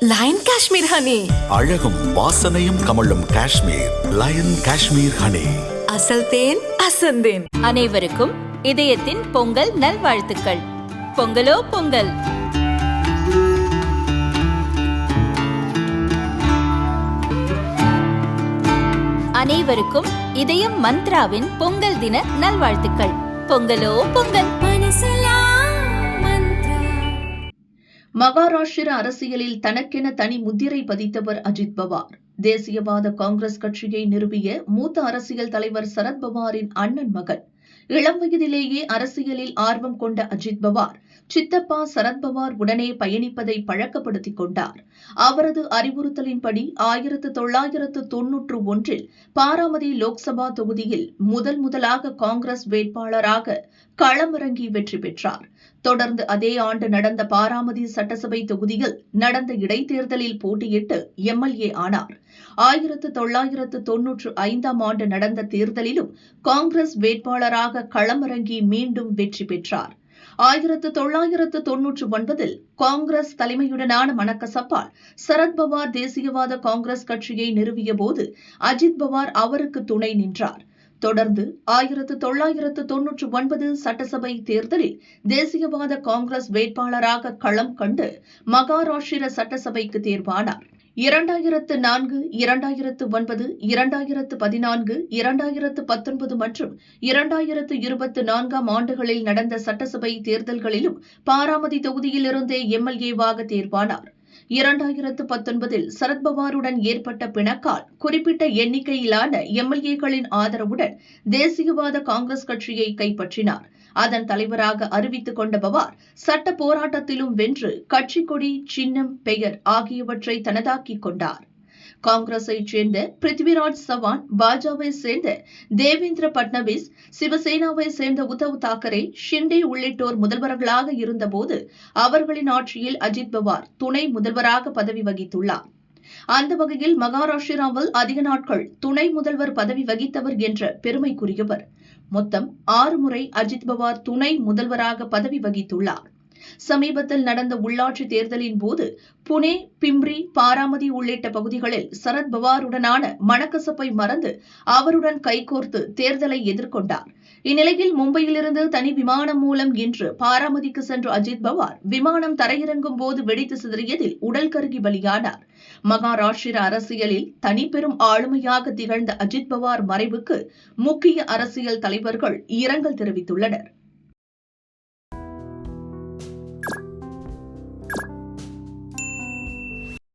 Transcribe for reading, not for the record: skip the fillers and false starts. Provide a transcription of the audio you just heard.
Line Kashmir honey, அழகும் வாசனையும் கமழும் காஷ்மீர் லயன் காஷ்மீர் ஹனி. அசல் தேன் அசந்தேன். அனைவருக்கும் இதயத்தின் பொங்கல் நல்வாழ்த்துக்கள். பொங்கலோ பொங்கல். அனைவருக்கும் இதயம் மந்த்ராவின் பொங்கல் தின நல்வாழ்த்துக்கள். பொங்கலோ பொங்கல். மகாராஷ்டிர அரசியலில் தனக்கென தனி முத்திரை பதித்தவர் அஜித் பவார். தேசியவாத காங்கிரஸ் கட்சியை நிறுவிய மூத்த அரசியல் தலைவர் சரத்பவாரின் அண்ணன் மகன். இளம் வயதிலேயே அரசியலில் ஆர்வம் கொண்ட அஜித் பவார் சித்தப்பா சரத்பவார் உடனே பயணிப்பதை பழக்கப்படுத்திக் கொண்டார். அவரது அறிவுறுத்தலின்படி 1991 பாராமதி லோக்சபா தொகுதியில் முதலாக காங்கிரஸ் வேட்பாளராக களமிறங்கி வெற்றி பெற்றார். தொடர்ந்து அதே ஆண்டு நடந்த பாராமதி சட்டசபை தொகுதியில் நடந்த இடைத்தேர்தலில் போட்டியிட்டு எம்எல்ஏ ஆனார். 1995 நடந்த தேர்தலிலும் காங்கிரஸ் வேட்பாளராக களமிறங்கி மீண்டும் வெற்றி பெற்றார். 1999 காங்கிரஸ் தலைமையுடனான மனக்கசப்பால் சரத்பவார் தேசியவாத காங்கிரஸ் கட்சியை நிறுவிய போது அஜித் பவார் அவருக்கு துணை நின்றார். தொடர்ந்து 1999 சட்டசபை தேர்தலில் தேசியவாத காங்கிரஸ் வேட்பாளராக களம் கண்டு மகாராஷ்டிர சட்டசபைக்கு தேர்வானார். 2004, 2009, 2014, 2019 மற்றும் 2024 ஆண்டுகளில் நடந்த சட்டசபை தேர்தல்களிலும் பாராமதி தொகுதியிலிருந்தே எம்எல்ஏவாக தேர்வானார். 2019 சரத்பவாருடன் ஏற்பட்ட பிணக்கால் குறிப்பிட்ட எண்ணிக்கையிலான எம்எல்ஏக்களின் ஆதரவுடன் தேசியவாத காங்கிரஸ் கட்சியை கைப்பற்றினார். அதன் தலைவராக அறிவித்துக் கொண்ட பவார் சட்ட போராட்டத்திலும் வென்று கட்சி கொடி, சின்னம், பெயர் ஆகியவற்றை தனதாக்கிக் கொண்டார். காங்கிரஸைச் சேர்ந்த பிருத்விராஜ் சவான், பாஜகவை சேர்ந்த தேவேந்திர பட்னவிஸ், சிவசேனாவை சேர்ந்த உத்தவ் தாக்கரே, ஷிண்டே உள்ளிட்டோர் முதல்வர்களாக இருந்தபோது அவர்களின் ஆட்சியில் அஜித் பவார் துணை முதல்வராக பதவி வகித்துள்ளார். அந்த வகையில் மகாராஷ்டிராவில் அதிக நாட்கள் துணை முதல்வர் பதவி வகித்தவர் என்ற பெருமைக்குரியவர். மொத்தம் 6 முறை அஜித் பவார் துணை முதல்வராக பதவி வகித்துள்ளார். சமீபத்தில் நடந்த உள்ளாட்சி தேர்தலின் போது புனே, பிம்ப்ரி, பாராமதி உள்ளிட்ட பகுதிகளில் சரத் பவாருடனான மனக்கசப்பை மறந்து அவருடன் கைகோர்த்து தேர்தலை எதிர்கொண்டார். இந்நிலையில் மும்பையிலிருந்து தனி விமானம் மூலம் இன்று பாராமதிக்கு சென்ற அஜித் பவார் விமானம் தரையிறங்கும் போது வெடித்து சிதறியதில் உடல் கருகி பலியானார். மகாராஷ்டிர அரசியலில் தனிப்பெரும் ஆளுமையாக திகழ்ந்த அஜித் பவார் மறைவுக்கு முக்கிய அரசியல் தலைவர்கள் இரங்கல் தெரிவித்துள்ளனர்.